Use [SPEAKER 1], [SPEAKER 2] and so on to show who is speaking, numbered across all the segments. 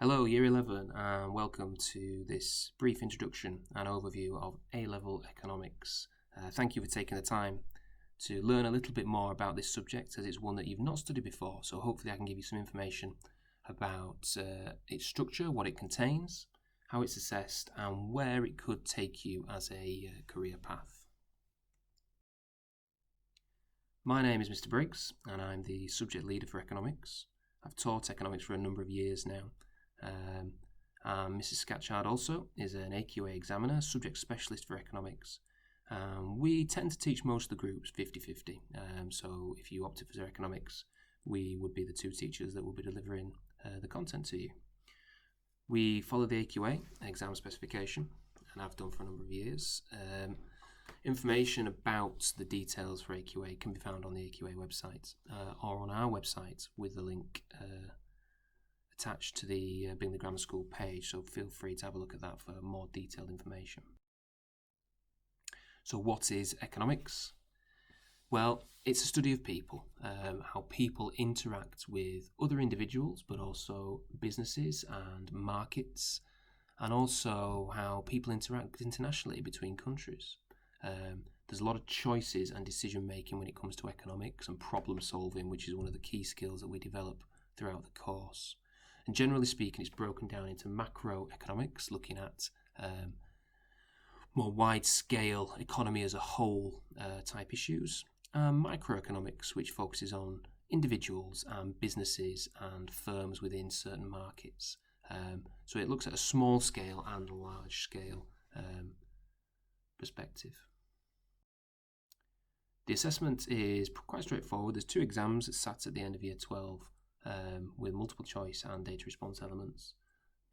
[SPEAKER 1] Hello, Year 11, and welcome to this brief introduction and overview of A-Level Economics. Thank you for taking the time to learn a little bit more about this subject, as it's one that you've not studied before, so hopefully I can give you some information about its structure, what it contains, how it's assessed, and where it could take you as a career path. My name is Mr. Briggs, and I'm the subject leader for economics. I've taught economics for a number of years now. Mrs. Scatchard also is an AQA examiner, subject specialist for economics. We tend to teach most of the groups 50-50. So if you opted for economics, we would be the two teachers that will be delivering the content to you. We follow the AQA exam specification, and I've done for a number of years. Information about the details for AQA can be found on the AQA website or on our website with the link attached to the Bingley Grammar School page, so feel free to have a look at that for more detailed information. So what is economics? Well, it's a study of people, how people interact with other individuals, but also businesses and markets, and also how people interact internationally between countries. There's a lot of choices and decision making when it comes to economics and problem solving, which is one of the key skills that we develop throughout the course. And generally speaking, it's broken down into macroeconomics, looking at more wide-scale economy as a whole type issues, and microeconomics, which focuses on individuals and businesses and firms within certain markets. So it looks at a small scale and large scale perspective. The assessment is quite straightforward. There's two exams that sat at the end of year 12 with multiple choice and data response elements.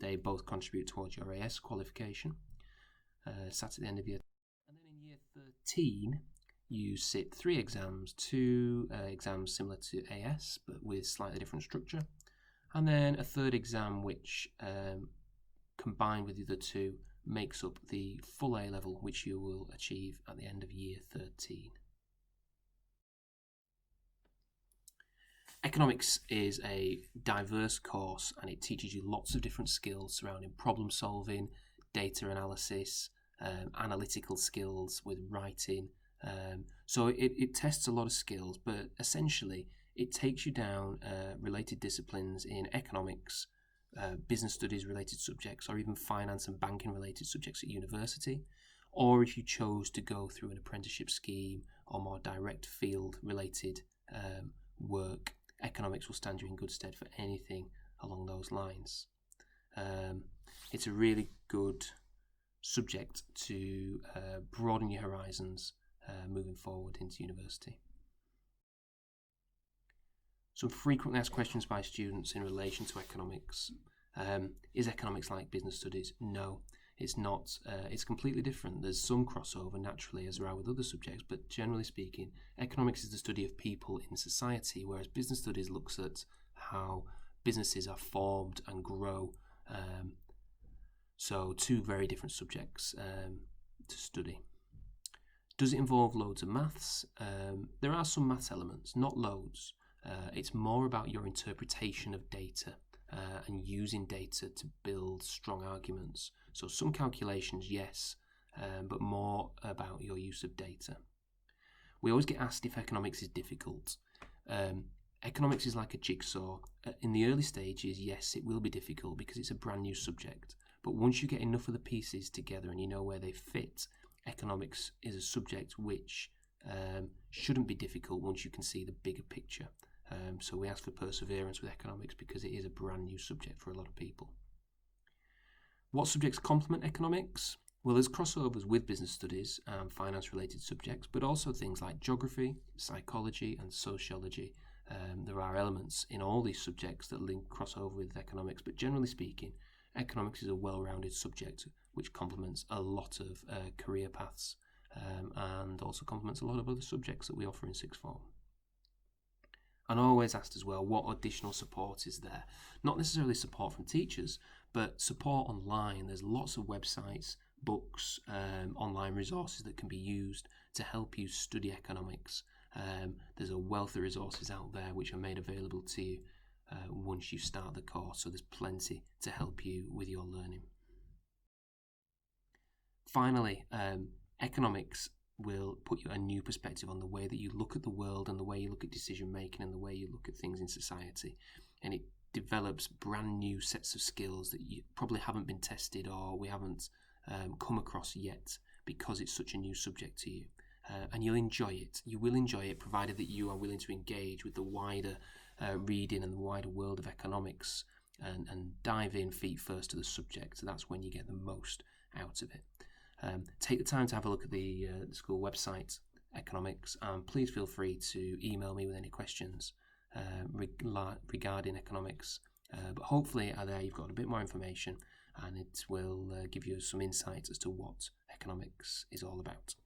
[SPEAKER 1] They both contribute towards your AS qualification. Sat at the end of year. And then in year 13, you sit 3 exams, 2 exams similar to AS but with slightly different structure, and then a third exam which combined with the other two makes up the full A level, which you will achieve at the end of year 13. Economics is a diverse course, and it teaches you lots of different skills surrounding problem solving, data analysis, analytical skills with writing. So it tests a lot of skills, but essentially it takes you down related disciplines in economics, business studies related subjects, or even finance and banking related subjects at university. Or if you chose to go through an apprenticeship scheme or more direct field related work, economics will stand you in good stead for anything along those lines. It's a really good subject to broaden your horizons moving forward into university. Some frequently asked questions by students in relation to economics. Is economics like business studies? No, it's not. It's completely different. There's some crossover naturally, as there are with other subjects, but generally speaking, economics is the study of people in society, whereas business studies looks at how businesses are formed and grow. So two very different subjects to study. Does it involve loads of maths? There are some maths elements, not loads. It's more about your interpretation of data and using data to build strong arguments. So some calculations, yes, but more about your use of data. We always get asked if economics is difficult. Economics is like a jigsaw. In the early stages, yes, it will be difficult because it's a brand new subject. But once you get enough of the pieces together and you know where they fit, economics is a subject which shouldn't be difficult once you can see the bigger picture. So we ask for perseverance with economics because it is a brand new subject for a lot of people. What subjects complement economics? Well, there's crossovers with business studies and finance-related subjects, but also things like geography, psychology, and sociology. There are elements in all these subjects that link crossover with economics, but generally speaking, economics is a well-rounded subject which complements a lot of career paths and also complements a lot of other subjects that we offer in sixth form. And always asked as well, what additional support is there? Not necessarily support from teachers, but support online. There's lots of websites, books, online resources that can be used to help you study economics. There's a wealth of resources out there which are made available to you once you start the course, so there's plenty to help you with your learning. Finally, economics will put you a new perspective on the way that you look at the world and the way you look at decision making and the way you look at things in society, and it develops brand new sets of skills that you probably haven't been tested or we haven't come across yet, because it's such a new subject to you. And you'll enjoy it. You will enjoy it, provided that you are willing to engage with the wider reading and the wider world of economics and dive in feet first to the subject. So that's when you get the most out of it. Take the time to have a look at the school website, economics, and please feel free to email me with any questions regarding economics. But hopefully there you've got a bit more information, and it will give you some insight as to what economics is all about.